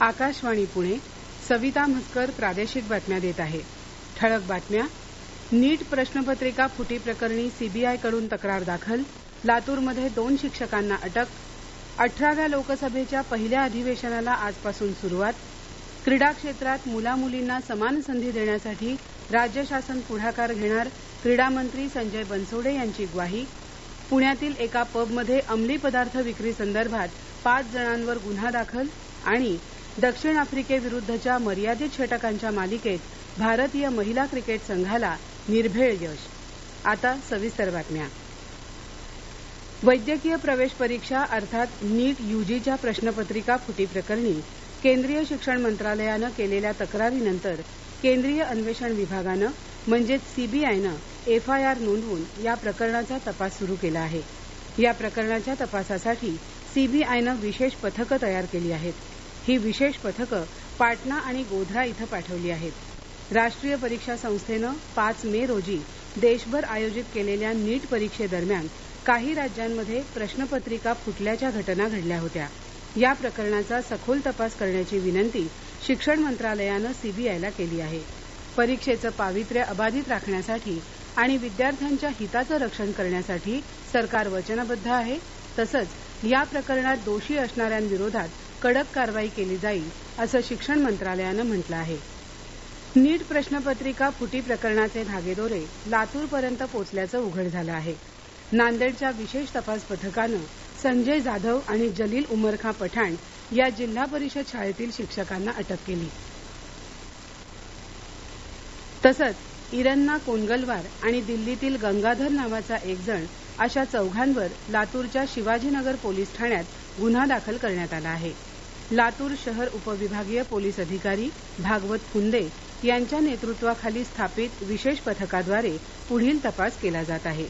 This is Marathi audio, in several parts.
आकाशवाणी पुणे. सविता म्हसकर प्रादेशिक बातम्या देत आहे. ठळक बातम्या. नीट प्रश्नपत्रिका फुटी प्रकरणी सीबीआयकडून तक्रार दाखल. लातूरमध्ये 2 शिक्षकांना अटक. 18व्या लोकसभेच्या पहिल्या अधिवेशनाला आजपासून सुरुवात. क्रीडा क्षेत्रात मुलामुलींना समान संधी देण्यासाठी राज्य शासन पुढाकार घेणार. क्रीडा मंत्री संजय बनसोडे यांची ग्वाही. पुण्यातील एका पबमध्ये अंमली पदार्थ विक्री संदर्भात 5 जणांवर गुन्हा दाखल. आणि दक्षिण आफ्रिकेविरुद्धच्या मर्यादित षटकांच्या मालिकेत भारतीय महिला क्रिकेट संघाला निर्भेळ यश. आता सविस्तर बातम्या. वैद्यकीय प्रवेश परीक्षा अर्थात नीट यूजीच्या प्रश्नपत्रिका फुटी प्रकरणी केंद्रीय शिक्षण मंत्रालयानं केलेल्या तक्रारीनंतर केंद्रीय अन्वेषण विभागानं म्हणजेच सीबीआयनं एफआयआर नोंदवून या प्रकरणाचा तपास सुरू केला आहे. या प्रकरणाच्या तपासासाठी सीबीआयनं विशेष पथकं तयार केली आहेत. ही विशेष पथकं पाटणा आणि गोध्रा इथं पाठवली आहेत. राष्ट्रीय परीक्षा संस्थेनं 5 मे रोजी देशभर आयोजित केलेल्या नीट परीक्षेदरम्यान काही राज्यांमध्ये प्रश्नपत्रिका फुटल्याच्या घटना घडल्या होत्या. या प्रकरणाचा सखोल तपास करण्याची विनंती शिक्षण मंत्रालयानं सीबीआयला केली आहे. परीक्षेचं पावित्र्य अबाधित राखण्यासाठी आणि विद्यार्थ्यांच्या हिताचं रक्षण करण्यासाठी सरकार वचनबद्ध आहे. तसंच या प्रकरणात दोषी असणाऱ्यांविरोधात कडक कारवाई केली जाईल असं शिक्षण मंत्रालयानं म्हटलं आहे. नीट प्रश्नपत्रिका फुटी प्रकरणाचे धागेदोरे लातूरपर्यंत पोचल्याचं उघड झालं आहे. नांदेडच्या विशेष तपास पथकानं संजय जाधव आणि जलील उमरखां पठाण या जिल्हा परिषद शाळेतील शिक्षकांना अटक केली. तसंच इरन्ना कोनगलवार आणि दिल्लीतील गंगाधर नावाचा एक जण अशा 4घांवर लातूरच्या शिवाजीनगर पोलीस ठाण्यात गुन्हा दाखल करण्यात आला आहे. लातूर शहर उपविभागीय पोलीस अधिकारी भागवत फुंदे यांच्या नेतृत्वाखाली स्थापित विशेष पथकाद्वारे पुढील तपास केला जात आहे.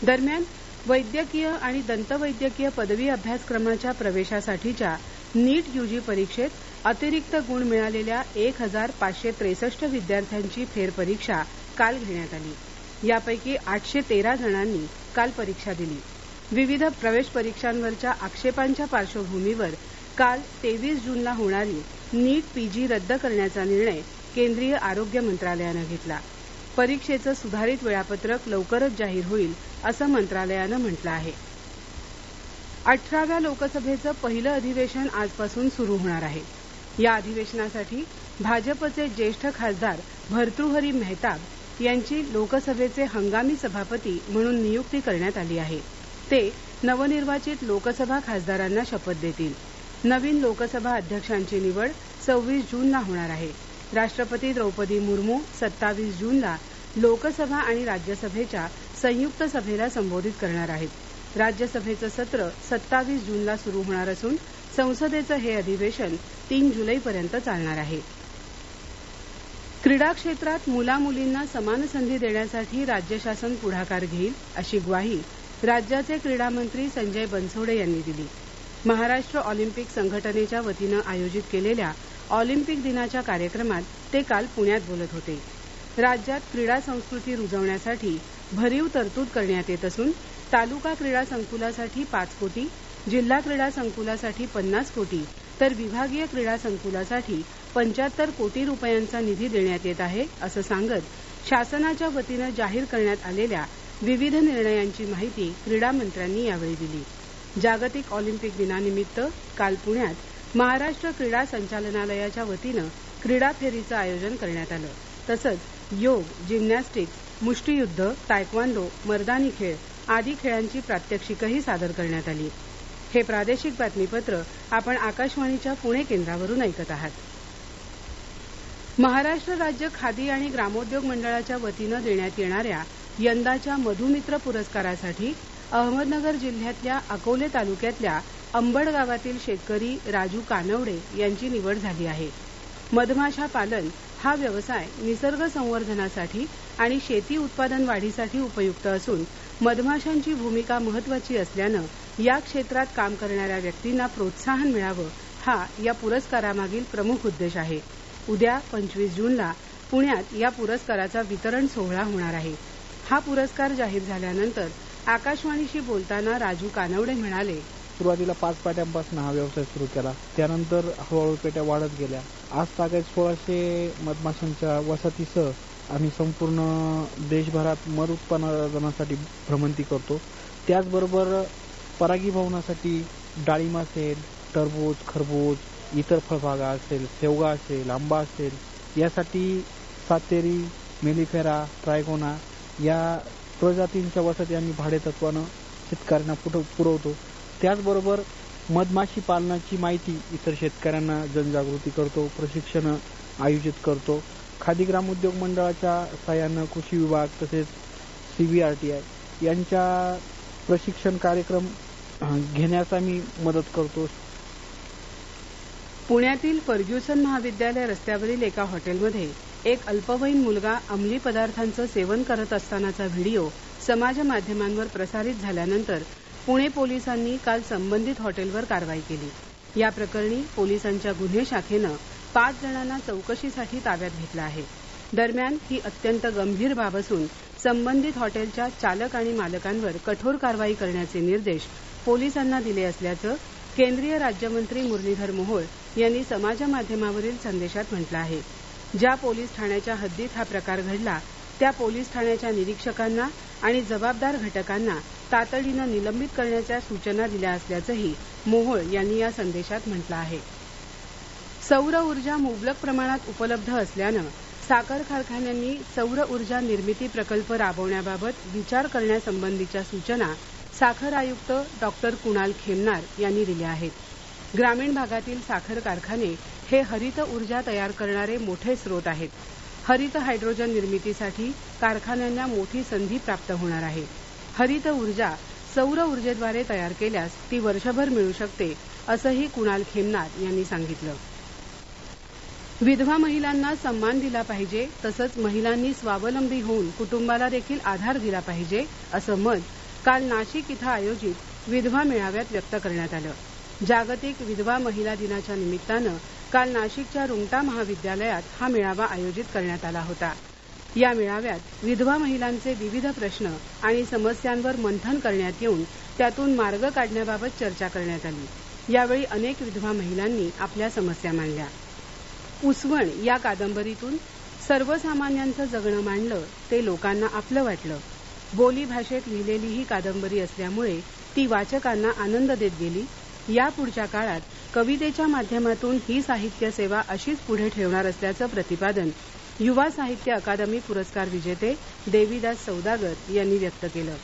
दरम्यान वैद्यकीय आणि दंतवैद्यकीय पदवी अभ्यासक्रमाच्या प्रवेशासाठीच्या नीट यूजी परीक्षेत अतिरिक्त गुण मिळालेल्या 1563 विद्यार्थ्यांची फेरपरीक्षा काल घेण्यात आली. यापैकी 813 जणांनी काल परीक्षा दिली. विविध प्रवेश परीक्षांवरच्या आक्षेपांच्या पार्श्वभूमीवर काल 23 जूनला होणारी नीट पीजी रद्द करण्याचा निर्णय केंद्रीय आरोग्य मंत्रालयानं घेतला. परीक्षेचं सुधारित वेळापत्रक लवकरच जाहीर होईल असं मंत्रालयानं म्हटलं आहे. 18व्या लोकसभेचं पहिलं अधिवेशन आजपासून सुरू होणार आहे. या अधिवेशनासाठी भाजपचे ज्येष्ठ खासदार भर्तृहरी मेहताब यांची लोकसभेचे हंगामी सभापती म्हणून नियुक्ती करण्यात आली आहे. ते नवनिर्वाचित लोकसभा खासदारांना शपथ देतील. नवीन लोकसभा अध्यक्षांची निवड 26 जूनला होणार आहे. राष्ट्रपती द्रौपदी मुर्मू 27 जूनला लोकसभा आणि राज्यसभेच्या संयुक्त सभेला संबोधित करणार आहेत. राज्यसभेचं सत्र 27 जूनला सुरू होणार असून संसदेचं हे अधिवेशन 3 जुलैपर्यंत चालणार आहे. क्रीडा क्षेत्रात मुलामुलींना समान संधी देण्यासाठी राज्य शासन पुढाकार घेईल अशी ग्वाही राज्याचे क्रीडा मंत्री संजय बनसोडे यांनी दिली. महाराष्ट्र ऑलिम्पिक संघटनेच्या वतीनं आयोजित केलेल्या ऑलिम्पिक दिनाच्या कार्यक्रमात ते काल पुण्यात बोलत होते. राज्यात क्रीडा संस्कृती रुजवण्यासाठी भरीव तरतूद करण्यात येत असून तालुका क्रीडा संकुलासाठी 5 कोटी, जिल्हा क्रीडा संकुलासाठी 50 कोटी तर विभागीय क्रीडा संकुलासाठी 75 कोटी रुपयांचा निधी देण्यात येत आहे असं सांगत शासनाच्या वतीनं जाहीर करण्यात आलेल्या विविध निर्णयांची माहिती क्रीडा मंत्र्यांनी यावेळी दिली. जागतिक ऑलिम्पिक दिनानिमित्त काल पुण्यात महाराष्ट्र क्रीडा संचालनालयाच्या वतीनं क्रीडा फेरीचं आयोजन करण्यात आलं. तसंच योग, जिम्नॅस्टिक्स, मुष्टियुद्ध, तायक्वांदो, मर्दानी खेळ आदी खेळांची प्रात्यक्षिकही सादर करण्यात आली. हे प्रादेशिक बातमीपत्र आपण आकाशवाणीच्या पुणे केंद्रावरून ऐकत आहात. महाराष्ट्र राज्य खादी आणि ग्रामोद्योग मंडळाच्या वतीनं देण्यात येणाऱ्या यंदाच्या मधुमित्र पुरस्कारासाठी अहमदनगर जिल्ह्यातल्या अकोले तालुक्यातल्या अंबड गावातील शेतकरी राजू कानवडे यांची निवड झाली आहे. मधमाशा पालन हा व्यवसाय निसर्ग संवर्धनासाठी आणि शेती उत्पादन वाढीसाठी उपयुक्त असून मधमाशांची भूमिका महत्वाची असल्यानं या क्षेत्रात काम करणाऱ्या व्यक्तींना प्रोत्साहन मिळावं हा या पुरस्कारामागील प्रमुख उद्देश आहे. उद्या 25 जूनला पुण्यात या पुरस्काराचा वितरण सोहळा होणार आहे. हा पुरस्कार जाहीर झाल्यानंतर आकाशवाणीशी बोलताना राजू कानवडे म्हणाले, सुरुवातीला 5 पेट्यांपासून हा व्यवसाय सुरू केला. त्यानंतर हळूहळू पेट्या वाढत गेल्या. आज तागायत 1600 मधमाशांच्या वसाहतीसह आम्ही संपूर्ण देशभरात मध उत्पादनासाठी भ्रमंती करतो. त्याचबरोबर परागीभवनासाठी डाळिंब असेल, टरबूज, खरबूज, इतर फळबागा असेल, शेवगा असेल, आंबा असेल, यासाठी सातेरी, मेलिफेरा, ट्रायगोना या प्रजातींच्या वसाहती आम्ही भाडेतत्वानं शेतकऱ्यांना पुरवतो. त्याचबरोबर मधमाशी पालनाची माहिती इतर शेतकऱ्यांना जनजागृती करतो, प्रशिक्षण आयोजित करतो. खादी ग्रामोद्योग मंडळाच्या सहाय्यानं कृषी विभाग तसेच CBRTI यांच्या प्रशिक्षण कार्यक्रम घेण्यास आम्ही मदत करतो. पुण्यातील फर्ग्युसन महाविद्यालय रस्त्यावरील एका हॉटेलमध्ये एक अल्पवयीन मुलगा अंमली पदार्थांचं सेवन करत असतानाचा व्हिडिओ समाज माध्यमांवर प्रसारित झाल्यानंतर पुणे पोलिसांनी काल संबंधित हॉटेलवर कारवाई केली. या प्रकरणी पोलिसांच्या गुन्हे शाखेनं 5 जणांना चौकशीसाठी ताब्यात घेतलं आहे. दरम्यान ही अत्यंत गंभीर बाब असून संबंधित हॉटेलच्या चालक आणि मालकांवर कठोर कारवाई करण्याचे निर्देश पोलिसांना दिले असल्याचं केंद्रीय राज्यमंत्री मुरलीधर मोहोळ यांनी समाज माध्यमावरील संदेशात म्हटलं आहे. ज्या पोलीस ठाण्याच्या हद्दीत हा प्रकार घडला त्या पोलीस ठाण्याच्या निरीक्षकांना आणि जबाबदार घटकांना तातडीनं निलंबित करण्याच्या सूचना दिल्या असल्याचंही मोहोळ यांनी या संदेशात म्हटलं आहे. सौर ऊर्जा मुबलक प्रमाणात उपलब्ध असल्यानं साखर कारखान्यांनी सौर ऊर्जा निर्मिती प्रकल्प राबवण्याबाबत विचार करण्यासंबंधीच्या सूचना साखर आयुक्त डॉक्टर कुणाल खेमनार यांनी दिल्या आहेत. ग्रामीण भागातील साखर कारखाने हे हरित ऊर्जा तयार करणारे मोठे स्रोत आहेत. हरित हायड्रोजन निर्मितीसाठी कारखान्यांना मोठी संधी प्राप्त होणार आहे. हरित ऊर्जा सौर ऊर्जेद्वारे तयार केल्यास ती वर्षभर मिळू शकते असंही कुणाल खेमनार यांनी सांगितलं. विधवा महिलांना सन्मान दिला पाहिजे तसंच महिलांनी स्वावलंबी होऊन कुटुंबाला देखील आधार दिला पाहिजे असं मत काल नाशिक इथं आयोजित विधवा मेळाव्यात व्यक्त करण्यात आलं. जागतिक विधवा महिला दिनाच्या निमित्तानं काल नाशिकच्या रुंगटा महाविद्यालयात हा मेळावा आयोजित करण्यात आला होता. या मेळाव्यात विधवा महिलांचे विविध प्रश्न आणि समस्यांवर मंथन करण्यात येऊन त्यातून मार्ग काढण्याबाबत चर्चा करण्यात आली. यावेळी अनेक विधवा महिलांनी आपल्या समस्या मांडल्या. उसवण या कादंबरीतून सर्वसामान्यांचं जगणं मांडलं ते लोकांना आपलं वाटलं. बोली भाषेत लिहिलेली ही कादंबरी असल्यामुळे ती वाचकांना आनंद देत गेली. यापुढच्या काळात कवितेच्या माध्यमातून ही साहित्य सेवा अशीच पुढे ठेवणार असल्याचं प्रतिपादन युवा साहित्य अकादमी पुरस्कार विजेते देवीदास सौदागर यांनी व्यक्त केलं.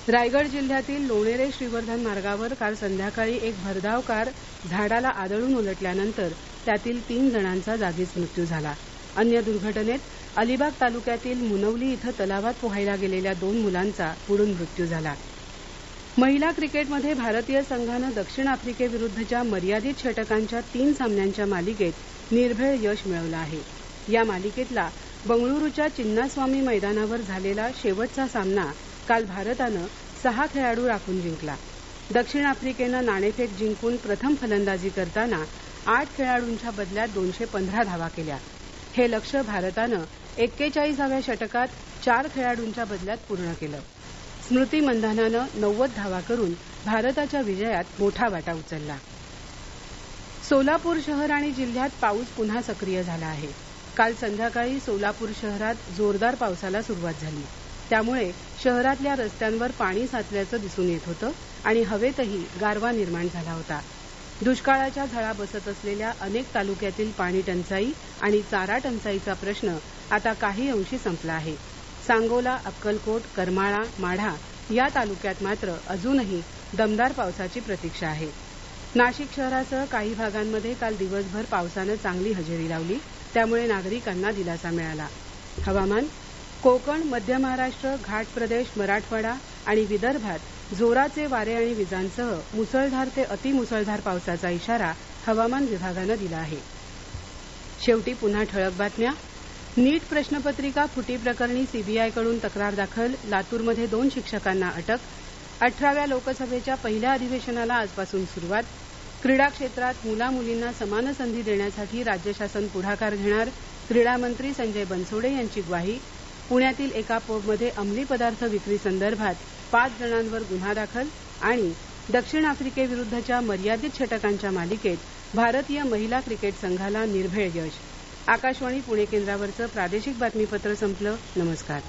रायगड जिल्ह्यातील लोणेरे श्रीवर्धन मार्गावर काल संध्याकाळी एक भरधाव कार झाडाला आदळून उलटल्यानंतर त्यातील 3 जणांचा जागीच मृत्यू झाला. अन्य दुर्घटनेत अलिबाग तालुक्यातील मुनवली इथं तलावात पोहायला गेलेल्या 2 मुलांचा बुडून मृत्यू झाला. महिला क्रिकेटमध्ये भारतीय संघानं दक्षिण आफ्रिकेविरुद्धच्या मर्यादित षटकांच्या 3 सामन्यांच्या मालिकेत निर्भेळ यश मिळवलं आहे. या मालिकेतला बंगळुरूच्या चिन्नास्वामी मैदानावर झालेला शेवटचा सामना काल भारतानं 6 खेळाडू राखून जिंकला. दक्षिण आफ्रिकेनं नाणेफेक जिंकून प्रथम फलंदाजी करताना 8 खेळाडूंच्या बदल्यात 215 धावा केल्या. हे लक्ष्य भारतानं 41व्या षटकात 4 खेळाडूंच्या बदल्यात पूर्ण केलं. स्मृती मंधानानं 90 धावा करून भारताच्या विजयात मोठा वाटा उचलला. सोलापूर शहर आणि जिल्ह्यात पाऊस पुन्हा सक्रिय झाला आहे. काल संध्याकाळी सोलापूर शहरात जोरदार पावसाला सुरुवात झाली. त्यामुळे शहरातल्या रस्त्यांवर पाणी साचल्याचं दिसून येत होतं आणि हवेतही गारवा निर्माण झाला होता. दुष्काळाच्या झळा बसत असलेल्या अनेक तालुक्यातील पाणी टंचाई आणि चारा टंचाईचा प्रश्न आता काही अंशी संपला आहे. सांगोला, अक्कलकोट, करमाळा, माढा या तालुक्यात मात्र अजूनही दमदार पावसाची प्रतीक्षा आहे. नाशिक शहरासह काही भागांमध्ये काल दिवसभर पावसानं चांगली हजेरी लावली. त्यामुळे नागरिकांना दिलासा मिळाला. हवामान कोकण, मध्य महाराष्ट्र, घाट प्रदेश, मराठवाडा आणि विदर्भात जोराचे वारे आणि विजांसह मुसळधार ते अतिमुसळधार पावसाचा इशारा हवामान विभागानं दिला आहे. शेवटी पुन्हा ठळक बातम्या. नीट प्रश्नपत्रिका फुटी प्रकरणी सीबीआयकडून तक्रार दाखल. लातूरमध्ये 2 शिक्षकांना अटक. 18व्या लोकसभेच्या पहिल्या अधिवेशनाला आजपासून सुरुवात. क्रीडा क्षेत्रात मुला मुलींना समान संधी देण्यासाठी राज्य शासन पुढाकार घेणार. क्रीडा मंत्री संजय बनसोडे यांची ग्वाही. पुण्यातील एका पबमध्ये अंमली पदार्थ विक्री संदर्भात 5 जणांवर गुन्हा दाखल आणि दक्षिण आफ्रिकेविरुद्धच्या मर्यादित षटकांच्या मालिकेत भारतीय महिला क्रिकेट संघाला निर्भेळ यश. आकाशवाणी पुणे केंद्रावरचं प्रादेशिक बातमीपत्र संपलं. नमस्कार.